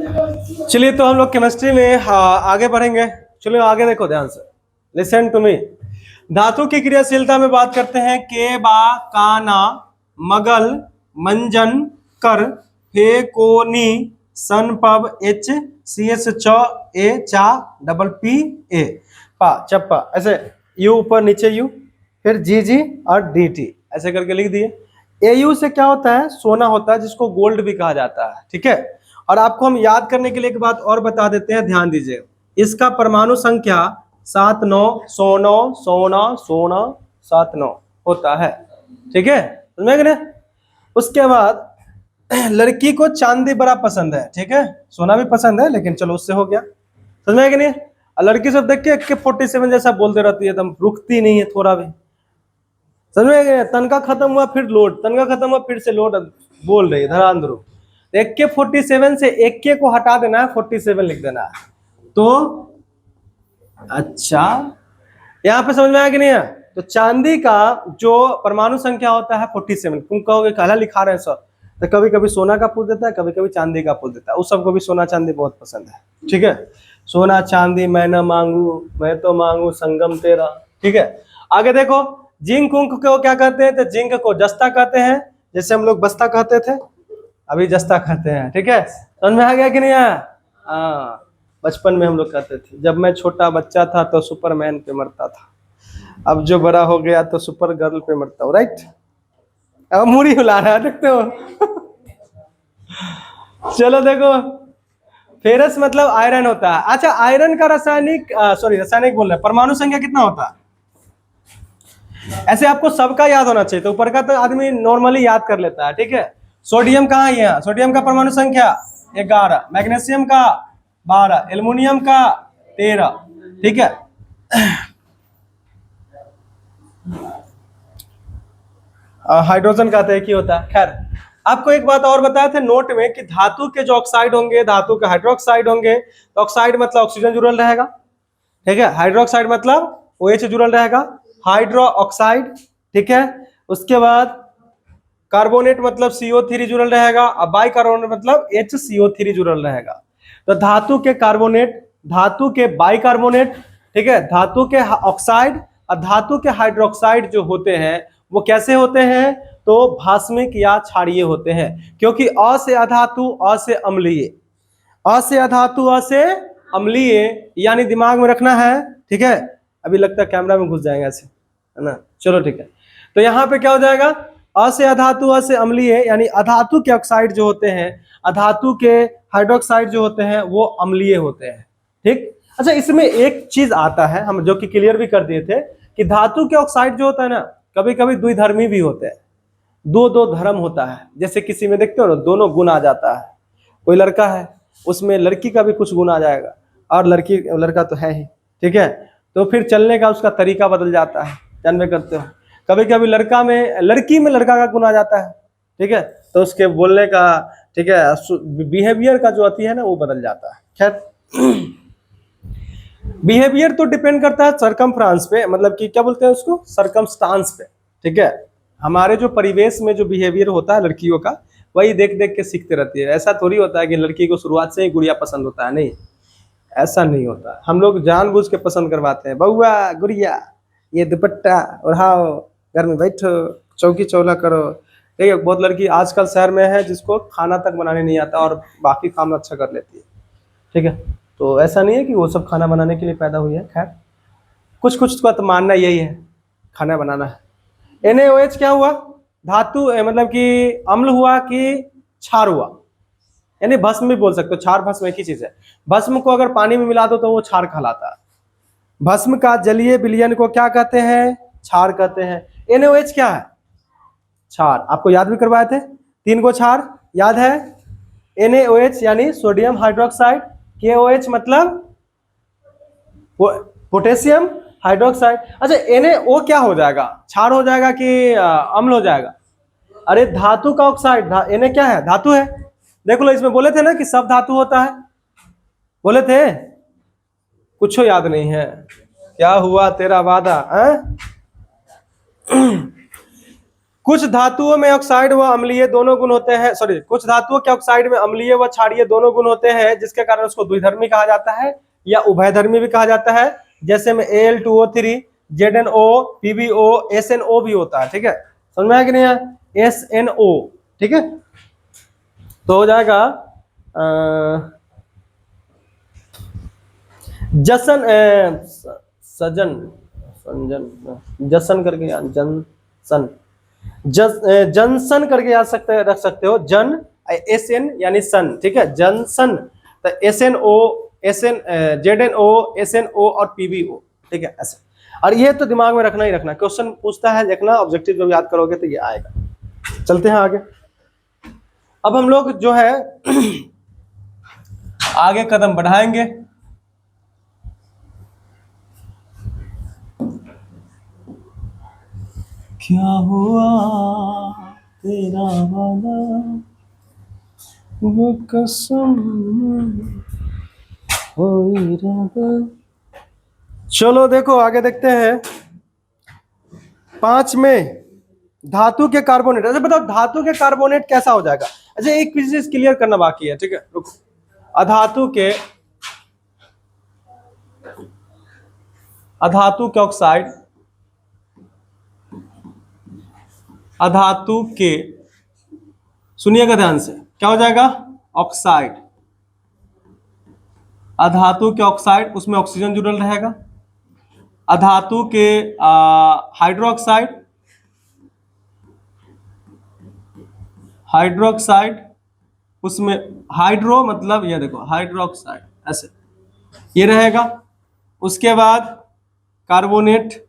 चलिए, तो हम लोग केमिस्ट्री में आगे बढ़ेंगे। चलिए आगे देखो ध्यान से, लिसन टू मी। धातु की क्रियाशीलता में बात करते हैं। के बा काना मगल मंजन कर फे कोनी सन पब एच सी एस च ए चा डबल पी ए पा चप्पा, ऐसे यू ऊपर नीचे यू, फिर जी जी और डी टी ऐसे करके लिख दिए। ए यू से क्या होता है? सोना होता है, जिसको गोल्ड भी कहा जाता है। ठीक है। और आपको हम याद करने के लिए एक बात और बता देते हैं, ध्यान दीजिए। इसका परमाणु संख्या 7 9 सोना सोना सोना 7 9 होता है। ठीक है, समझ गए? उसके बाद लड़की को चांदी बड़ा पसंद है। ठीक है, सोना भी पसंद है, लेकिन चलो उससे हो गया। समझ में कि नहीं? लड़की सब देख के AK-47 जैसा बोलते रहती है, एकदम रुकती नहीं है थोड़ा भी। समझ में गए? तनका खत्म हुआ फिर लोड, तनका खत्म हुआ फिर से लोड बोल रही है धड़ाधड़। AK-47 से AK को हटा देना है, 47 लिख देना है। तो अच्छा, यहां पे समझ में आया कि नहीं है? तो चांदी का जो परमाणु संख्या होता है 47। तुम कहोगे काला लिखा रहे हैं सर, तो कभी कभी सोना का पूछ देता है, कभी कभी चांदी का पूछ देता है। उस सबको भी सोना चांदी बहुत पसंद है। ठीक है, सोना चांदी मैं न मांगू, मैं तो मांगू संगम तेरा। ठीक है, आगे देखो। जिंक उंक को क्या कहते हैं? तो जिंक को जस्ता कहते हैं, जैसे हम लोग बस्ता कहते थे, अभी जस्ता कहते हैं। ठीक है, समझ में आ गया कि नहीं आया? हाँ, बचपन में हम लोग कहते थे। जब मैं छोटा बच्चा था तो सुपरमैन पे मरता था, अब जो बड़ा हो गया तो सुपर गर्ल पे मरता हूँ। राइट, अब मुड़ी हिला रहा है, देखते हो? चलो देखो, फेरस मतलब आयरन होता है। अच्छा, आयरन का रासायनिक बोल रहे हैं, परमाणु संख्या कितना होता है? ऐसे आपको सबका याद होना चाहिए, तो ऊपर का तो आदमी नॉर्मली याद कर लेता है। ठीक है, सोडियम कहाँ है? यहाँ सोडियम का परमाणु संख्या 11, मैग्नीशियम का 12, एल्युमिनियम का 13। ठीक है, हाइड्रोजन का तो एक ही होता है। खैर, आपको एक बात और बताए थे नोट में कि धातु के जो ऑक्साइड होंगे, धातु के हाइड्रोक्साइड होंगे। तो ऑक्साइड मतलब ऑक्सीजन जुड़ल रहेगा। ठीक है, हाइड्रोक्साइड मतलब OH जुड़ल रहेगा, हाइड्रो ऑक्साइड। ठीक है, उसके बाद कार्बोनेट मतलब CO3 जुड़ल रहेगा, और बाइकार्बोनेट मतलब HCO3 जुड़ल रहेगा। तो धातु के कार्बोनेट, धातु के बाइकार्बोनेट, ठीक है, धातु के ऑक्साइड और धातु के हाइड्रोक्साइड जो होते हैं वो कैसे होते हैं? तो भास्मिक या क्षारीय होते हैं, क्योंकि अ से अधातु, अ से अम्लीय, अ से अधातु, अ से अम्लीय, यानी दिमाग में रखना है। ठीक है, अभी लगता है कैमरा में घुस जाएंगे ऐसे, है ना? चलो ठीक है, तो यहाँ पे क्या हो जाएगा? अ से अधातु, अ से अम्लीय, यानी अधातु के ऑक्साइड जो होते हैं, अधातु के हाइड्रोक्साइड जो होते हैं वो अम्लीय होते हैं। ठीक। अच्छा, इसमें एक चीज आता है, हम जो कि क्लियर भी कर दिए थे, कि धातु के ऑक्साइड जो होता है ना, कभी कभी द्विधर्मी भी होते हैं। दो दो धर्म होता है, जैसे किसी में देखते हो ना, दोनों गुण आ जाता है। कोई लड़का है, उसमें लड़की का भी कुछ गुण आ जाएगा, और लड़का तो है ही। ठीक है, तो फिर चलने का उसका तरीका बदल जाता है, जानवे करते हो। कभी कभी लड़की में लड़का का गुण आ जाता है। ठीक है, तो उसके बोलने का, ठीक है, बिहेवियर का जो अति है ना, वो बदल जाता है। खैर, बिहेवियर तो डिपेंड करता है सरकमफ्रांस पे, मतलब कि क्या बोलते हैं उसको, सरकमस्टांस पे। ठीक है, हमारे जो परिवेश में जो बिहेवियर होता है लड़कियों का, वही देख देख के सीखते रहती है। ऐसा थोड़ी होता है कि लड़की को शुरुआत से ही गुड़िया पसंद होता है, नहीं, ऐसा नहीं होता। हम लोग जानबूझ के पसंद करवाते हैं, बउआ गुड़िया ये दुपट्टा ओढ़ाओ, घर में बैठो, चौकी चौला करो। ठीक है, बहुत लड़की आजकल शहर में है जिसको खाना तक बनाने नहीं आता और बाकी काम अच्छा कर लेती है। ठीक है, तो ऐसा नहीं है कि वो सब खाना बनाने के लिए पैदा हुई है। खैर, कुछ कुछ का तो मानना यही है, खाना बनाना है। NaOH क्या हुआ? धातु, मतलब कि अम्ल हुआ कि क्षार हुआ, यानी भस्म भी बोल सकते हो। क्षार भस्म एक ही चीज है। भस्म को अगर पानी में मिला दो तो वो क्षार कहलाता है। भस्म का जलीय विलयन को क्या कहते हैं? क्षार कहते हैं। NaOH क्या है? क्षार। आपको याद भी करवाए थे, 3 गो क्षार याद है? NaOH यानी सोडियम हाइड्रोक्साइड, KOH मतलब पोटेशियम हाइड्रोक्साइड। अच्छा, NaO क्या हो जाएगा? क्षार हो जाएगा कि अम्ल हो जाएगा? अरे धातु का ऑक्साइड, Na क्या है? धातु है। देख लो, इसमें बोले थे ना कि सब धातु होता है, बोले थे, कुछ याद नहीं है। क्या हुआ तेरा वादा है? कुछ धातुओं में ऑक्साइड व अम्लीय दोनों गुण होते हैं, सॉरी, कुछ धातुओं के ऑक्साइड में अम्लीय व क्षारीय दोनों गुण होते हैं, जिसके कारण उसको द्विधर्मी कहा जाता है या उभयधर्मी भी कहा जाता है। जैसे में Al2O3, ZnO, PbO, SnO भी होता है। ठीक है, समझ में आया कि नहीं है? SnO, ठीक है। तो हो जाएगा जसन सजन संजन जसन करके जनसन जनसन करके याद सकते रख सकते हो, जन SN यानी सन, ठीक है, जनसन। तो SnO, ZnO, SnO और PbO, ठीक है, ऐसे। और ये तो दिमाग में रखना ही रखना, क्वेश्चन पूछता है देखना, ऑब्जेक्टिव जब याद करोगे तो ये आएगा। चलते हैं आगे। अब हम लोग जो है आगे कदम बढ़ाएंगे। क्या हुआ तेरा वादा वो कसम हो इरादा। चलो देखो आगे देखते हैं। 5 में धातु के कार्बोनेट। अच्छा बताओ धातु के कार्बोनेट कैसा हो जाएगा? अच्छा एक चीज क्लियर करना बाकी है, ठीक है, रुको। अधातु के ऑक्साइड, अधातु के, सुनिएगा ध्यान से, क्या हो जाएगा? ऑक्साइड। अधातु के ऑक्साइड, उसमें ऑक्सीजन जुड़ल रहेगा। अधातु के हाइड्रोक्साइड, उसमें हाइड्रो मतलब ये देखो हाइड्रोक्साइड, ऐसे ये रहेगा। उसके बाद कार्बोनेट,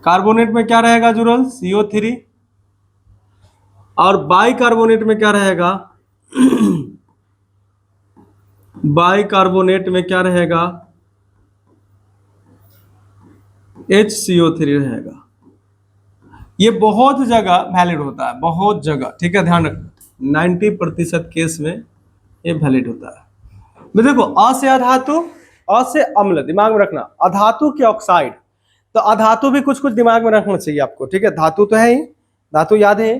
कार्बोनेट में क्या रहेगा जुड़ल? CO3। और बाइकार्बोनेट में क्या रहेगा? बाइकार्बोनेट में क्या रहेगा? HCO3 रहेगा। ये बहुत जगह वैलिड होता है, बहुत जगह, ठीक है, ध्यान रखना। 90% केस में ये वैलिड होता है। देखो अ से अधातु, अ से अम्ल, दिमाग में रखना। अधातु के ऑक्साइड, तो अधातु भी कुछ कुछ दिमाग में रखना चाहिए आपको, ठीक है। धातु तो है ही, धातु याद है,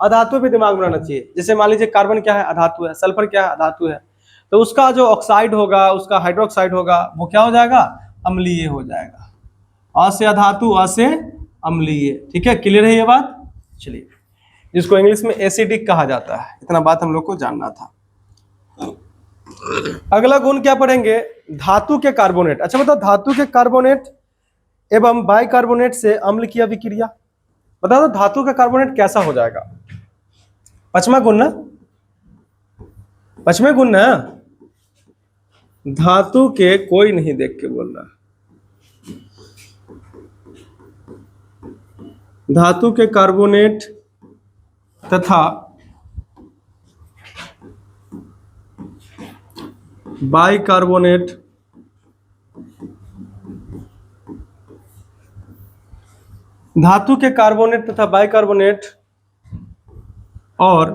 अधातु भी दिमाग में रहना चाहिए। जैसे मान लीजिए कार्बन क्या है? अधातु है। सल्फर क्या है? अधातु है। तो उसका जो ऑक्साइड होगा, उसका हाइड्रोक्साइड होगा, वो क्या हो जाएगा? अम्लीय हो जाएगा। अ से अधातु, अ से अम्लीय, ठीक है, क्लियर है ये बात? चलिए, जिसको इंग्लिश में एसिडिक कहा जाता है, इतना बात हम लोग को जानना था। अगला गुण क्या पढ़ेंगे? धातु के कार्बोनेट। अच्छा बताओ धातु के कार्बोनेट एवं बाइकार्बोनेट से अम्ल की अभिक्रिया, बता दो धातु का कार्बोनेट कैसा हो जाएगा? 5वां गुण ना, 5वें गुण ना। धातु के, कोई नहीं देख के बोल रहा, धातु के कार्बोनेट तथा बाइकार्बोनेट धातु के कार्बोनेट तथा बाइकार्बोनेट और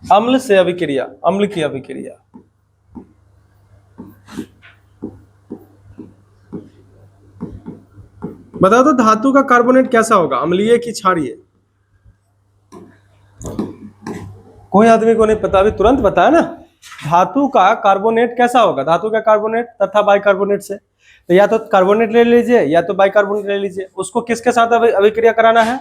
अम्ल से अभिक्रिया, अम्ल की अभिक्रिया। बता दो धातु का कार्बोनेट कैसा होगा, अम्लीय की क्षारीय? कोई आदमी को नहीं पता, अभी तुरंत बताया ना। धातु का कार्बोनेट कैसा होगा? धातु का कार्बोनेट तथा बाइकार्बोनेट से, तो या तो कार्बोनेट ले लीजिए या तो बाइकार्बोनेट ले लीजिए। उसको किसके साथ अभिक्रिया कराना है?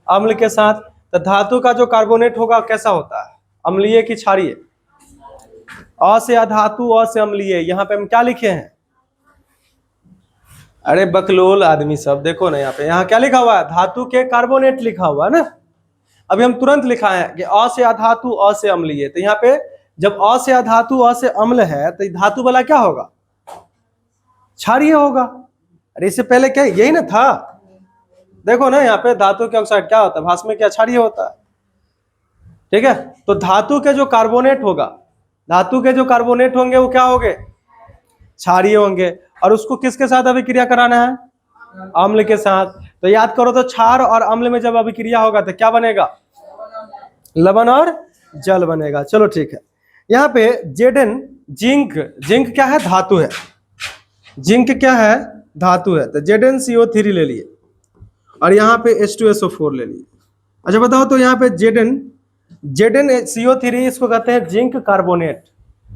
अम्ल के साथ। तो धातु का जो कार्बोनेट होगा कैसा होता है? अम्लीय की क्षारीय? अ से अधातु, अ से अम्लीय। यहाँ पे हम क्या लिखे हैं? अरे बकलोल आदमी सब, देखो ना यहाँ पे, यहाँ क्या लिखा हुआ है? धातु के कार्बोनेट लिखा हुआ है ना। अभी हम तुरंत लिखा है कि अ से अधातु, अ से अम्लीय। तो यहाँ पे जब अ से अधातु, अ से अम्ल है, तो धातु वाला क्या होगा? क्षारीय होगा। अरे इससे पहले क्या यही ना था? देखो ना यहाँ पे धातु के ऑक्साइड क्या होता है? भास्म क्या क्षारीय होता है, ठीक है। तो धातु के जो कार्बोनेट होगा, धातु के जो कार्बोनेट होंगे वो क्या होंगे? क्षारीय होंगे। और उसको किसके साथ अभिक्रिया कराना है? अम्ल के साथ। तो याद करो तो क्षार और अम्ल में जब अभिक्रिया होगा तो क्या बनेगा? लवण और जल बनेगा। चलो ठीक है। यहाँ पे Zn, जिंक, जिंक क्या है? धातु है। जिंक क्या है, धातु है, तो ZnCO3 ले लिए और यहाँ पे H2SO4 ले लिए। अच्छा बताओ तो यहाँ पे ZnCO3 इसको कहते हैं जिंक कार्बोनेट।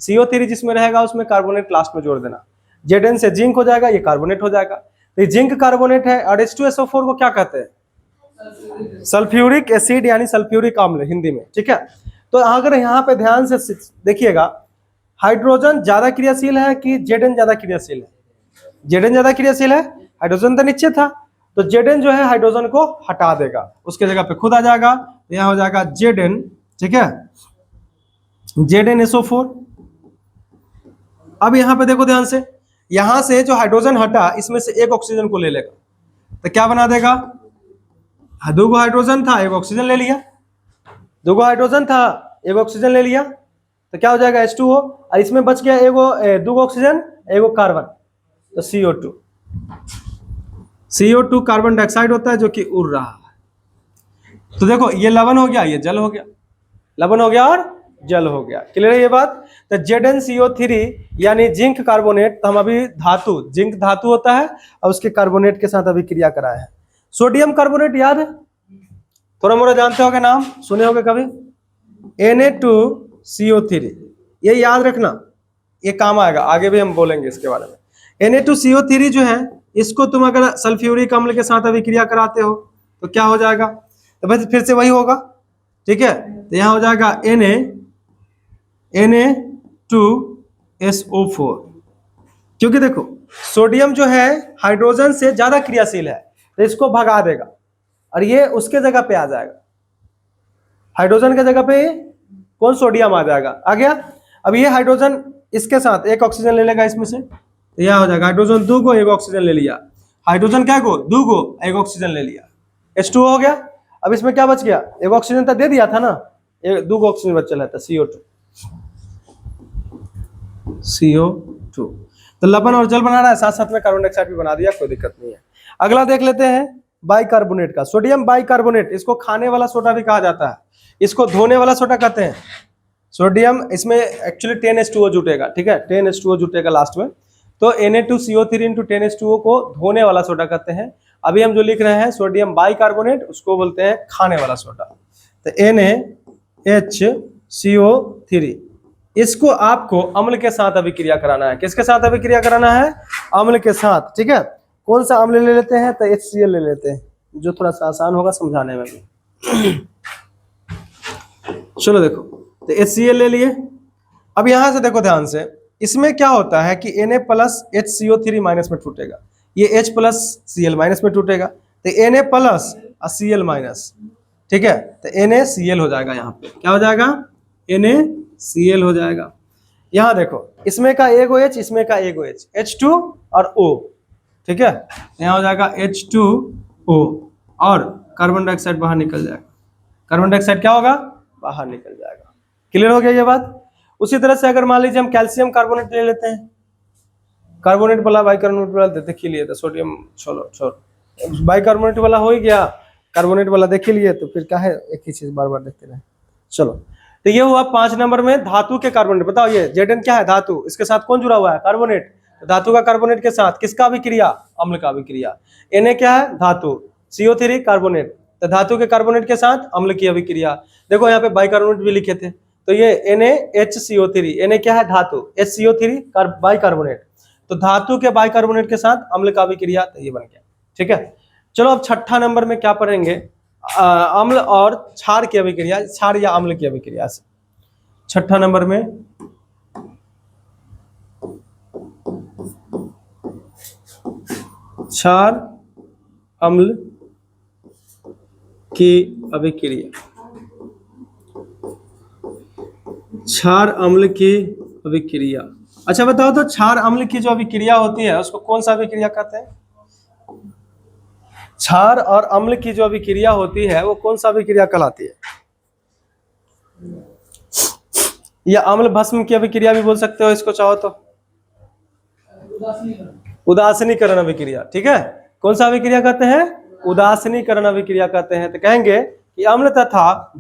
CO3 जिसमें रहेगा उसमें कार्बोनेट लास्ट में जोड़ देना। Zn से जिंक हो जाएगा, ये कार्बोनेट हो जाएगा, तो ये जिंक कार्बोनेट है। और H2SO4 को क्या कहते हैं, सल्फ्यूरिक एसिड यानी सल्फ्यूरिक अम्ल हिंदी में, ठीक है। तो अगर यहाँ पे ध्यान से देखिएगा, हाइड्रोजन ज्यादा क्रियाशील है कि Zn ज्यादा क्रियाशील है? Zn ज्यादा क्रियाशील है, हाइड्रोजन तो नीचे था, तो Zn जो है हाइड्रोजन को हटा देगा, उसके जगह पे खुद आ जाएगा, यहाँ हो जाएगा Zn, ठीक है, ZnSO4। अब यहाँ पे देखो ध्यान से, यहां से जो हाइड्रोजन हटा इसमें से एक ऑक्सीजन को ले लेगा, तो क्या बना देगा, दो हाइड्रोजन था एक ऑक्सीजन ले लिया, दो हाइड्रोजन था एक ऑक्सीजन ले लिया, तो क्या हो जाएगा H2O, और इसमें बच गया दो ऑक्सीजन एगो कार्बन, तो CO2। CO2 कार्बन डाइऑक्साइड होता है जो कि उड़ रहा है। तो देखो ये लवण हो गया, ये जल हो गया, लवण हो गया और जल हो गया। क्लियर है ये बात? तो ZnCO3 यानी जिंक कार्बोनेट, तो हम अभी धातु, जिंक धातु होता है और उसके कार्बोनेट के साथ अभी क्रिया कराए हैं। सोडियम कार्बोनेट याद है, थोड़ा मोड़ा जानते होगे, नाम सुने होगे कभी, Na2CO3, ये याद रखना, ये काम आएगा, आगे भी हम बोलेंगे इसके बारे में। Na2CO3 जो है, इसको तुम अगर सल्फ्यूरिक अम्ल के साथ अभिक्रिया कराते हो तो क्या हो जाएगा, तो बस फिर से वही होगा, ठीक है। तो यहाँ हो जाएगा Na2SO4, क्योंकि देखो सोडियम जो है हाइड्रोजन से ज्यादा क्रियाशील है, तो इसको भगा देगा और ये उसके जगह पे आ जाएगा, हाइड्रोजन के जगह पे कौन, सोडियम आ जाएगा, आ गया। अब ये हाइड्रोजन इसके साथ एक ऑक्सीजन ले लेगा इसमें से, तो यह हो जाएगा हाइड्रोजन दो गो एक ऑक्सीजन ले लिया, हाइड्रोजन क्या गो, दो गो एक ऑक्सीजन ले लिया, H2O हो गया। अब इसमें क्या बच गया, एक ऑक्सीजन तो दे दिया था ना, दो गो ऑक्सीजन बचा रहता, CO2। तो लवण और जल बना रहा है, साथ साथ में कार्बन डाइऑक्साइड भी बना दिया, कोई दिक्कत नहीं है। अगला देख लेते हैं बाइकार्बोनेट का, सोडियम बाइकार्बोनेट, इसको खाने वाला सोडा भी कहा जाता है, इसको धोने वाला सोडा कहते हैं। सोडियम, इसमें एक्चुअली 10H2O जुटेगा, ठीक है, 10H2O जुटेगा लास्ट में, तो Na2CO3 इंटू 10H2O को धोने वाला सोडा कहते हैं। अभी हम जो लिख रहे हैं सोडियम बाइकार्बोनेट, उसको बोलते हैं खाने वाला सोडा। तो NaHCO3, इसको आपको अम्ल के साथ अभिक्रिया कराना है। किसके साथ अभिक्रिया कराना है, अम्ल के साथ, ठीक है। कौन सा अम्ल ले लेते हैं, तो HCl ले लेते हैं, जो थोड़ा सा आसान होगा समझाने में भी। चलो देखो, तो HCl ले लिए। अब यहां से देखो ध्यान से, इसमें क्या होता है कि Na प्लस HCO3 माइनस में टूटेगा, ये H प्लस Cl माइनस में टूटेगा, तो Na प्लस और Cl माइनस, ठीक है, तो NaCl हो जाएगा, यहाँ पे क्या हो जाएगा, NaCl हो जाएगा। यहाँ देखो, इसमें का एगो H, इसमें का एगो H, H2 और O, ठीक है, यहाँ हो जाएगा H2O और कार्बन डाइऑक्साइड बाहर निकल जाएगा, कार्बन डाइऑक्साइड क्या होगा, बाहर निकल जाएगा। क्लियर हो गया ये बात? उसी तरह से अगर मान लीजिए हम कैल्शियम कार्बोनेट ले लेते हैं, कार्बोनेट वाला बाइकार्बोनेट वाला देख ही लिए, तो सोडियम छोड़ बाइकार्बोनेट वाला हो ही गया, कार्बोनेट वाला देख ही लिए, तो फिर क्या है, एक ही चीज बार बार देखते रहे। चलो, तो ये हुआ 5 नंबर में धातु के कार्बोनेट। बताओ ये Zn क्या है, धातु, इसके साथ कौन जुड़ा हुआ है, कार्बोनेट, तो धातु का कार्बोनेट के साथ किसका अभिक्रिया, अम्ल का अभिक्रिया। Na क्या है, धातु, CO3 कार्बोनेट, तो धातु के कार्बोनेट के साथ अम्ल की अभिक्रिया। देखो यहाँ पे बाइकार्बोनेट भी लिखे थे, तो ये NaHCO3, Na क्या है, धातु, HCO3 बाइकार्बोनेट, तो धातु के बाइकार्बोनेट के साथ अम्ल का अभिक्रिया, तो ये बन गया, ठीक है। चलो अब छठा नंबर में क्या पढ़ेंगे, अम्ल और क्षार की अभिक्रिया, क्षार या अम्ल की अभिक्रिया से। छठा नंबर में क्षार अम्ल की अभिक्रिया, क्षार अम्ल की अभिक्रिया। अच्छा बताओ तो क्षार अम्ल की जो अभिक्रिया होती है उसको कौन सा अभिक्रिया कहते हैं, क्षार और अम्ल की जो अभिक्रिया होती है वो कौन सा अभिक्रिया कहलाती है, या अम्ल भस्म की अभिक्रिया भी बोल सकते हो इसको चाहो तो, उदासीनीकरण अभिक्रिया, ठीक है। कौन सा अभिक्रिया कहते हैं, उदासीनीकरण अभिक्रिया कहते हैं। तो कहेंगे कि अम्ल तथा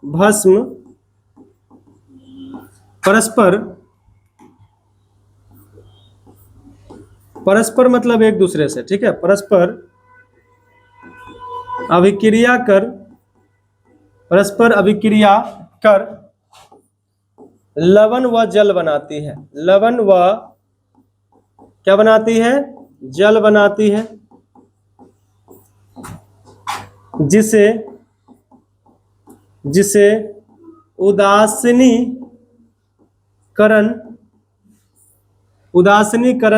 भस्म परस्पर परस्पर मतलब एक दूसरे से, ठीक है, परस्पर अभिक्रिया कर, परस्पर अभिक्रिया कर लवण व जल बनाती है। लवण व क्या बनाती है? जल बनाती है, जिसे जिसे उदासीनीकरण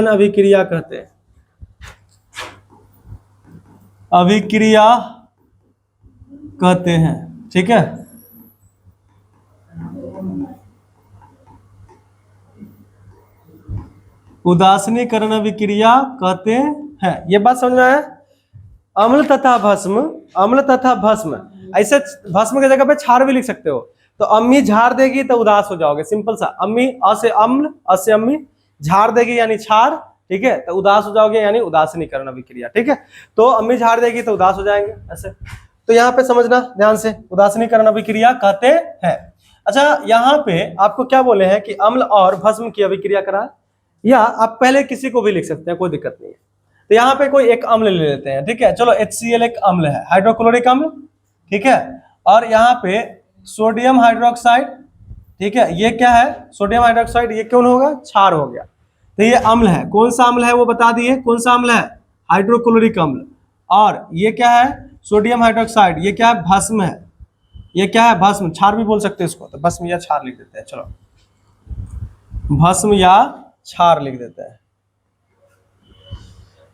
अभिक्रिया कहते हैं। अभिक्रिया कहते हैं, ठीक है। उदासीनीकरण अभिक्रिया कहते हैं। ये बात समझ में आया? अम्ल तथा भस्म, अम्ल तथा भस्म, ऐसे भस्म की जगह पे क्षार भी लिख सकते हो। तो अम्मी झाड़ देगी तो उदास हो जाओगे, सिंपल सा। अम्मी अ से अम्ल, अ से अम्मी, झाड़ देगी यानी क्षार, ठीक है, तो उदास हो जाओगे यानी उदासीनीकरण अभिक्रिया, ठीक है। तो अम्मी झाड़ देगी तो उदास हो जाएंगे ऐसे। तो यहाँ पे समझना ध्यान से, उदासीनीकरण अभिक्रिया कहते हैं। अच्छा, यहाँ पे आपको क्या बोले हैं कि अम्ल और भस्म की अभिक्रिया करा, या आप पहले किसी को भी लिख सकते हैं, कोई दिक्कत नहीं है। तो यहाँ पे कोई एक अम्ल ले लेते हैं, ठीक है। चलो HCl एक अम्ल है, हाइड्रोक्लोरिक अम्ल, ठीक है। और यहाँ पे सोडियम हाइड्रोक्साइड, ठीक है, ये क्या है? सोडियम हाइड्रोक्साइड, ये कौन होगा? क्षार हो गया। तो ये अम्ल है, कौन सा अम्ल है वो बता दिए, कौन सा अम्ल है? हाइड्रोक्लोरिक अम्ल। और ये क्या है? सोडियम हाइड्रोक्साइड, ये क्या है? भस्म है। ये क्या है? भस्म, क्षार भी बोल सकते हैं इसको, तो भस्म या क्षार लिख देते हैं। चलो, भस्म या क्षार लिख देते हैं,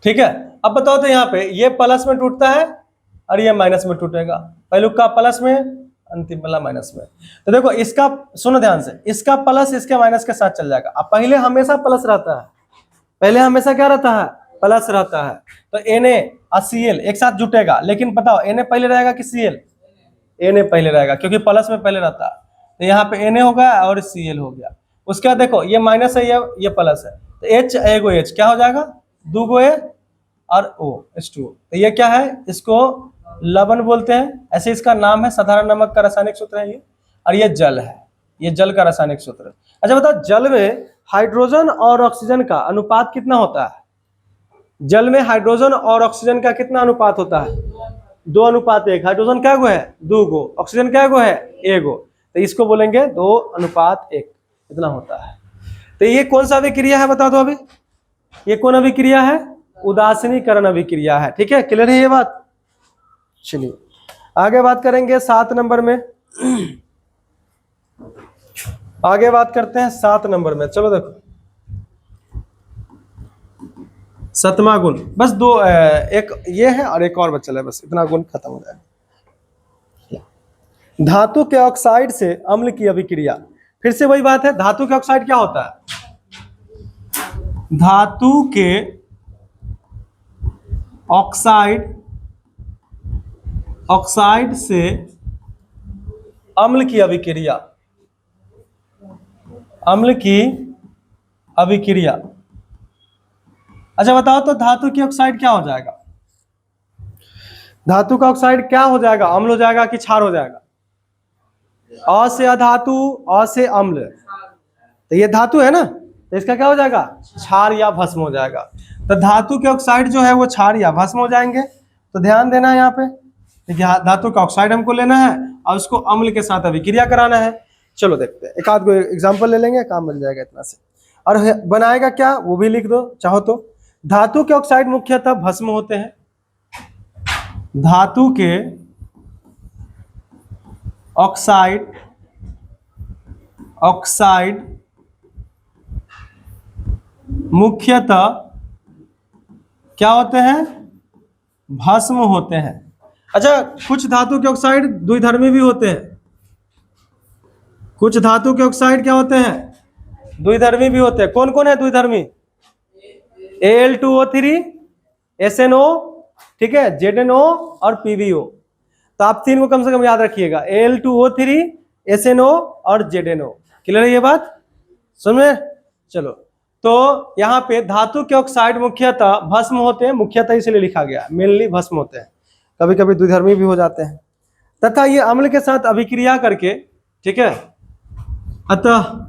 ठीक है। अब बताओ तो यहाँ पे ये प्लस में टूटता है और ये माइनस में टूटेगा, पहलू का प्लस में, अंतिम वाला माइनस में। तो देखो इसका, सुनो ध्यान से, इसका प्लस इसके माइनस के साथ चल जाएगा। अब पहले हमेशा प्लस रहता है, पहले हमेशा क्या रहता है? प्लस रहता है। तो Na और Cl एक साथ जुटेगा, लेकिन बताओ Na पहले रहेगा कि Cl? Na पहले रहेगा, क्योंकि प्लस में पहले रहता है। तो यहाँ पे Na हो गया और Cl हो गया। उसके बाद देखो ये माइनस है, ये प्लस है, तो H एगो H क्या हो जाएगा? दूगो A और O H2O। तो ये क्या है? इसको लवण बोलते हैं, ऐसे इसका नाम है, साधारण नमक का रासायनिक सूत्र है ये। और ये जल है, ये जल का रासायनिक सूत्र है। अच्छा बताओ, जल में हाइड्रोजन और ऑक्सीजन का अनुपात कितना होता है? जल में हाइड्रोजन और ऑक्सीजन का कितना अनुपात होता है? 2:1। हाइड्रोजन क्या गो है? 2 गो, ऑक्सीजन क्या गो है? 1 गो। तो इसको बोलेंगे 2:1, इतना होता है। तो ये कौन सा अभिक्रिया है बता दो अभी? ये कौन अभिक्रिया है? उदासीनीकरण अभिक्रिया है, ठीक है। क्लियर है ये बात? चलिए आगे बात करेंगे 7 नंबर में। आगे बात करते हैं 7 नंबर में। चलो देखो, 7वां गुण, बस दो, एक ये है और एक और बचा है, बस इतना गुण खत्म हो जाएगा। धातु के ऑक्साइड से अम्ल की अभिक्रिया, फिर से वही बात है, धातु के ऑक्साइड क्या होता है? धातु के ऑक्साइड से अम्ल की अभिक्रिया, अम्ल की अभिक्रिया। अच्छा बताओ तो धातु की ऑक्साइड क्या हो जाएगा? धातु का ऑक्साइड क्या हो जाएगा? अम्ल हो जाएगा कि क्षार हो जाएगा? अ से अधातु, अ से अम्ल, तो ये धातु है ना, तो इसका क्या हो जाएगा? क्षार या भस्म हो जाएगा। तो धातु के ऑक्साइड जो है वो क्षार या भस्म हो जाएंगे। तो ध्यान देना है यहाँ पे, धातु का ऑक्साइड हमको लेना है और उसको अम्ल के साथ अभिक्रिया कराना है। चलो देखते हैं, एक आध को एग्जाम्पल ले लेंगे, काम बन जाएगा इतना से। और बनाएगा क्या वो भी लिख दो चाहो तो। धातु के ऑक्साइड मुख्यतः भस्म होते हैं। धातु के ऑक्साइड मुख्यतः क्या होते हैं? भस्म होते हैं। अच्छा, कुछ धातु के ऑक्साइड द्विधर्मी भी होते हैं। कुछ धातु के ऑक्साइड क्या होते हैं? द्विधर्मी भी होते हैं। कौन कौन है द्विधर्मी? Al2O3, SNO, ठीक है, ZNO और PbO। तो आप 3 को कम से कम याद रखिएगा, Al2O3, SNO और ZNO। क्लियर है ये बात? समझे? चलो, तो यहाँ पे धातु के ऑक्साइड मुख्यतः भस्म होते हैं, मुख्यतः इसलिए लिखा गया, मेनली भस्म होते हैं, कभी कभी द्विधर्मी भी हो जाते हैं। तथा ये अम्ल के साथ अभिक्रिया करके, ठीक है, अतः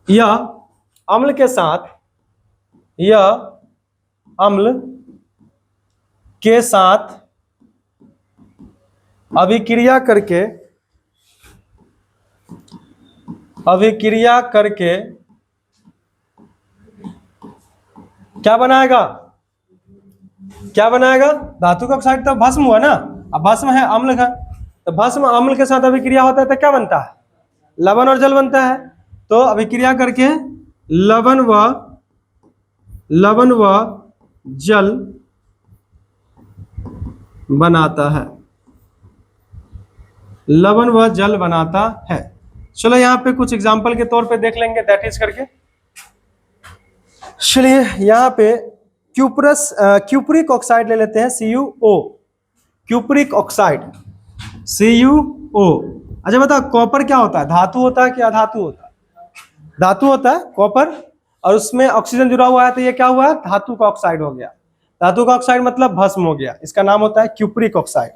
यह अम्ल के साथ, यह अम्ल के साथ अभिक्रिया करके क्या बनाएगा, धातु का ऑक्साइड तो भस्म हुआ ना, अब भस्म है अम्ल का, तो भस्म अम्ल के साथ अभिक्रिया होता है तो क्या बनता है, लवण और जल बनता है। तो अभिक्रिया करके लवण व जल बनाता है, लवण व जल बनाता है। चलो यहाँ पे कुछ एग्जांपल के तौर पे देख लेंगे, दैट इज करके। चलिए यहाँ पे क्यूपरिक ऑक्साइड ले लेते हैं, CuO, क्यूपरिक ऑक्साइड CuO। अच्छा बताओ कॉपर क्या होता है, धातु होता है कि अधातु होता है, धातु होता है कॉपर, और उसमें ऑक्सीजन जुड़ा हुआ है तो ये क्या हुआ, धातु का ऑक्साइड हो गया। धातु का ऑक्साइड मतलब भस्म हो गया, इसका नाम होता है क्यूपरिक ऑक्साइड।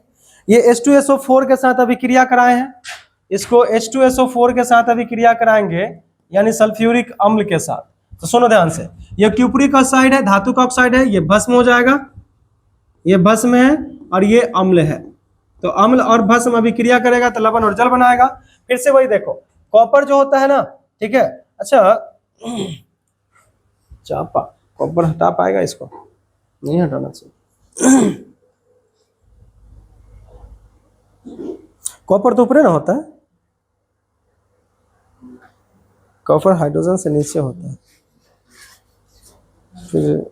ये H2SO4 के साथ अभिक्रिया कराए हैं, इसको H2SO4 के साथ अभिक्रिया कराएंगे यानी सल्फ्यूरिक अम्ल के साथ। तो सुनो ध्यान से, ये क्यूपरिक ऑक्साइड है, धातु का ऑक्साइड है, ये भस्म हो जाएगा, ये भस्म है और ये अम्ल है। तो अम्ल और भस्म अभिक्रिया करेगा तो लवण और जल बनाएगा। फिर से वही देखो, कॉपर जो होता है ना, ठीक है, अच्छा चापा कॉपर हटा पाएगा, इसको नहीं हटाना चाहिए, कॉपर तो ऊपर ना होता है, कॉपर हाइड्रोजन से नीचे होता है। फिर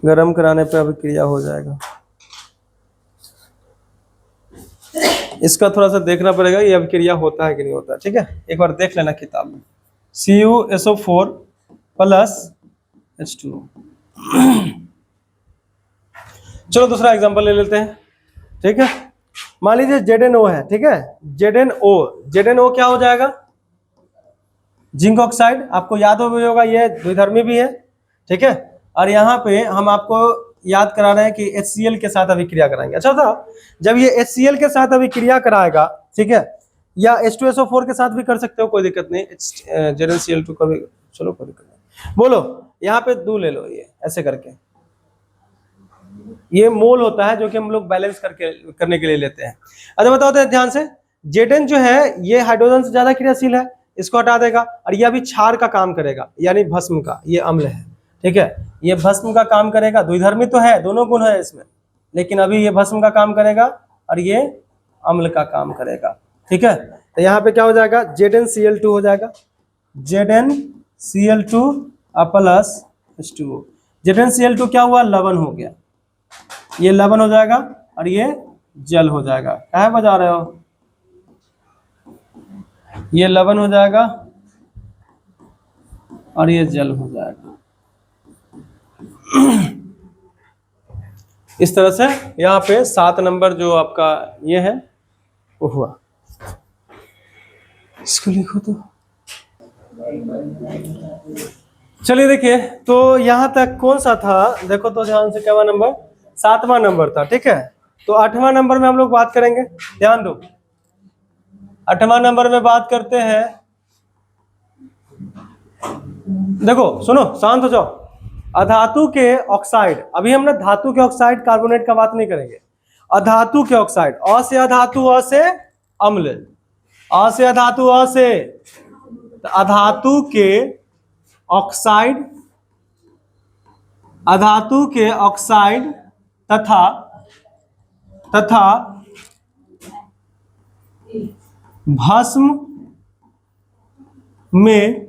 गर्म कराने पे अभिक्रिया हो जाएगा, इसका थोड़ा सा देखना पड़ेगा ये अभिक्रिया होता है कि नहीं होता है, ठीक है, एक बार देख लेना किताब में। CuSO4 plus H2O। चलो दूसरा एग्जांपल ले लेते हैं, ठीक है। मान लीजिए ZnO है, ठीक है, ZnO क्या हो जाएगा, जिंक ऑक्साइड। आपको याद होगा ये द्विधर्मी भी है, ठीक है, और यहाँ पे हम आपको याद करा रहे हैं कि HCl के साथ अभिक्रिया कराएंगे। अच्छा था, जब ये HCl के साथ अभिक्रिया कराएगा, ठीक है, या H2SO4 के साथ भी कर सकते हो, कोई दिक्कत नहीं, ZnCl2 का भी, चलो कोई दिक्कत नहीं। बोलो यहाँ पे 2 ले लो, ये ऐसे करके, ये मोल होता है जो कि हम लोग बैलेंस करने के लिए लेते हैं। अच्छा बताओ ध्यान से, Zn जो है ये हाइड्रोजन से ज्यादा क्रियाशील है, इसको हटा देगा, और ये अभी क्षार का काम करेगा यानी भस्म का, ये अम्ल है, ठीक है, ये भस्म का काम करेगा, द्विधर्मी तो है, दोनों गुण है इसमें, लेकिन अभी ये भस्म का काम करेगा और ये अम्ल का काम करेगा, ठीक है। तो यहाँ पे क्या हो जाएगा, ZnCl2 हो जाएगा, ZnCl2 प्लस H2O। ZnCl2 क्या हुआ, लवण हो गया, ये लवण हो जाएगा और ये जल हो जाएगा। क्या बजा रहे हो, ये लवण हो जाएगा और ये जल हो जाएगा। इस तरह से यहाँ पे 7 नंबर जो आपका ये है वो हुआ, इसको लिखो तो। चलिए देखिए, तो यहाँ तक कौन सा था, देखो तो ध्यान से, क्या नंबर, 7वां नंबर था, ठीक है। तो 8वां नंबर में हम लोग बात करेंगे, ध्यान दो, 8वां नंबर में बात करते हैं। देखो सुनो, शांत हो जाओ। अधातु के ऑक्साइड, अभी हम ना धातु के ऑक्साइड कार्बोनेट का बात नहीं करेंगे, अधातु के ऑक्साइड, अ से अधातु, अ से अम्ल, अ से अधातु, अ से, तो अधातु के ऑक्साइड, अधातु के ऑक्साइड तथा भस्म में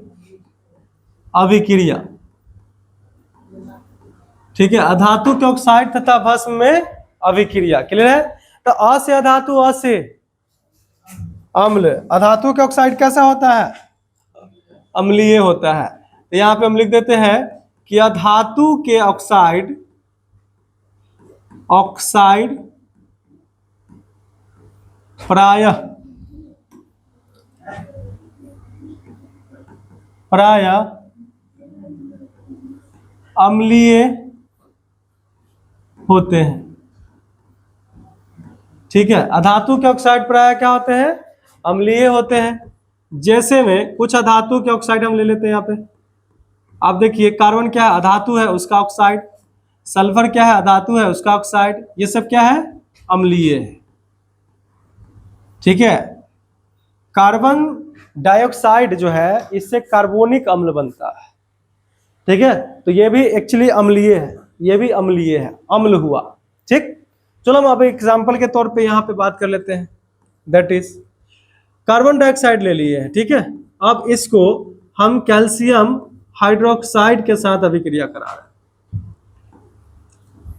अभिक्रिया, ठीक है, अधातु के ऑक्साइड तथा भस्म में अभिक्रिया, क्लियर है। तो अ से अधातु, अ से अम्ल, अधातु के ऑक्साइड कैसा होता है, अम्लीय होता है। तो यहाँ पे हम लिख देते हैं कि अधातु के ऑक्साइड प्रायः अम्लीय होते हैं, ठीक है। अधातु के ऑक्साइड प्रायः क्या होते हैं, अम्लीय होते हैं। जैसे में कुछ अधातु के ऑक्साइड हम ले लेते हैं यहाँ पे, आप देखिए कार्बन क्या है, अधातु है, उसका ऑक्साइड। सल्फर क्या है, अधातु है, उसका ऑक्साइड। ये सब क्या है, अम्लीय है। ठीक है। कार्बन डाइऑक्साइड जो है इससे कार्बोनिक अम्ल बनता है। ठीक है, तो ये भी एक्चुअली अम्लीय है, ये भी अम्लीय है, अम्ल हुआ। ठीक, चलो हम अब एग्जांपल के तौर पे यहाँ पे बात कर लेते हैं। दैट इज कार्बन डाइऑक्साइड ले लिए हैं, ठीक है। अब इसको हम कैल्शियम हाइड्रोक्साइड के साथ अभिक्रिया करा रहे हैं।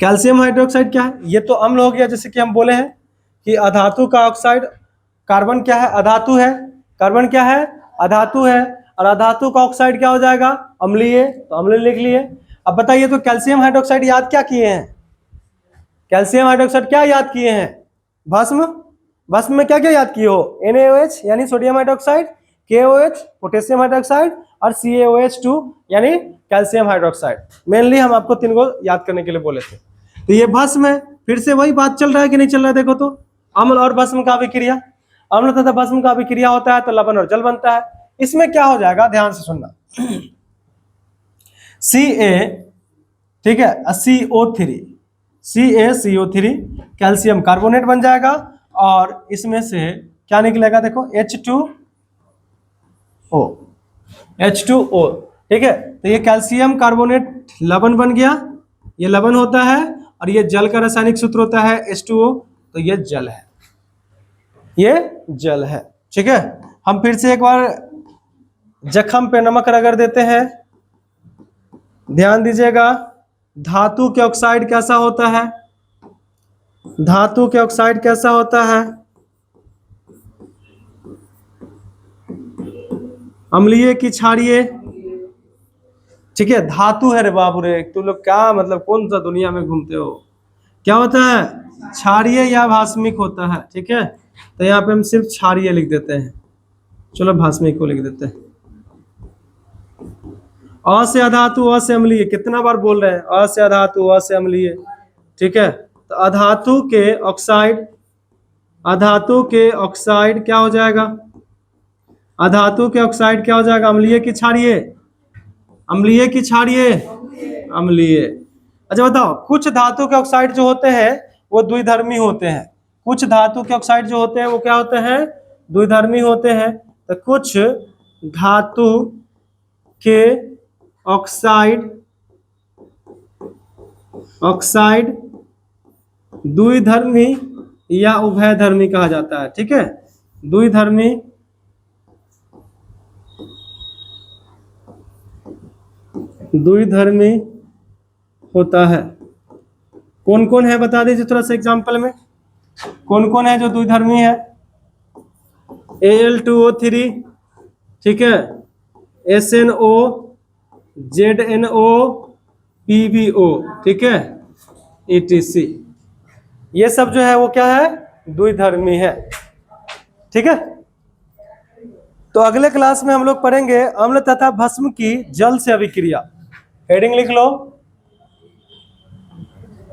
कैल्शियम हाइड्रोक्साइड क्या है, ये तो अम्ल हो गया, जैसे कि हम बोले हैं कि अधातु का ऑक्साइड। कार्बन क्या है, अधातु है। कार्बन क्या है, अधातु है, और अधातु का ऑक्साइड क्या हो जाएगा, अम्लीय, तो अम्ल लिख लिए। अब बताइए तो कैल्शियम हाइड्रोक्साइड याद क्या किए हैं, कैल्शियम हाइड्रोक्साइड क्या याद किए हैं, भस्म। भस्म में क्या क्या याद किए हो, NaOH यानी sodium hydroxide, KOH potassium hydroxide, और CaOH2 यानी कैल्शियम हाइड्रोक्साइड। मेनली हम आपको तीन को याद करने के लिए बोले थे। तो ये भस्म है, फिर से वही बात चल रहा है कि नहीं चल रहा है, देखो तो अम्ल और भस्म का अभिक्रिया, अम्ल तथा भस्म का अभिक्रिया होता है तो लवण और जल बनता है। इसमें क्या हो जाएगा, ध्यान से सुनना, Ca, ठीक है, CO3, CaCO3 कैल्शियम कार्बोनेट बन जाएगा, और इसमें से क्या निकलेगा, देखो H2O, ठीक है। तो ये कैल्शियम कार्बोनेट लवण बन गया, ये लवण होता है, और ये जल का रासायनिक सूत्र होता है H2O, तो ये जल है, ये जल है। ठीक है, हम फिर से एक बार जख्म पे नमक रगड़ देते हैं। ध्यान दीजिएगा, धातु के ऑक्साइड कैसा होता है, धातु के ऑक्साइड कैसा होता है, अम्लीय की क्षारीय। ठीक है, धातु है रे बाबू रे, तुम लोग क्या मतलब कौन सा दुनिया में घूमते हो, क्या होता है, क्षारीय या भास्मिक होता है। ठीक है, तो यहाँ पे हम सिर्फ क्षारीय लिख देते हैं, चलो भास्मिक को लिख देते हैं। अ से अधातु, अ से अम्लीय, कितना बार बोल रहे हैं, अ से अधातु, अ से अम्लीय। ठीक है, तो अधातु के ऑक्साइड, अधातु के ऑक्साइड क्या हो जाएगा, अधातु के ऑक्साइड क्या हो जाएगा, अम्लीय की क्षारीय, अम्लीय की क्षारीय, अम्लीय। अच्छा बताओ, कुछ धातु के ऑक्साइड जो होते हैं वो द्विधर्मी होते हैं, कुछ धातु के ऑक्साइड जो होते हैं वो क्या होते हैं, द्विधर्मी होते हैं। तो कुछ धातु के ऑक्साइड, ऑक्साइड द्विधर्मी या उभयधर्मी कहा जाता है। ठीक है, द्विधर्मी, द्विधर्मी होता है। कौन कौन है बता दीजिए थोड़ा सा एग्जांपल में, कौन कौन है जो द्विधर्मी है, Al2O3, ठीक है, SNO, ZNO, PbO, ठीक है, ETC, ये सब जो है वो क्या है, द्विधर्मी है। ठीक है, तो अगले क्लास में हम लोग पढ़ेंगे अम्ल तथा भस्म की जल से अभिक्रिया। हेडिंग लिख लो,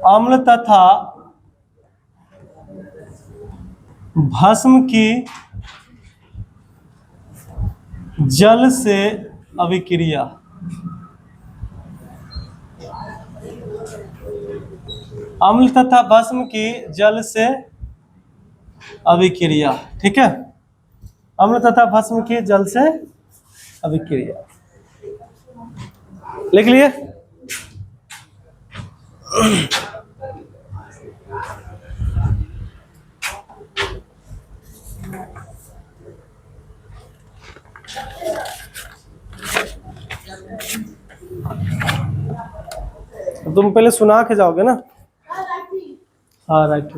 अम्ल तथा भस्म की जल से अभिक्रिया। अम्ल तथा भस्म की जल से अभिक्रिया। ठीक है, अम्ल तथा भस्म की जल से अभिक्रिया लिख लिए। तुम पहले सुना के जाओगे ना, हाँ राइट।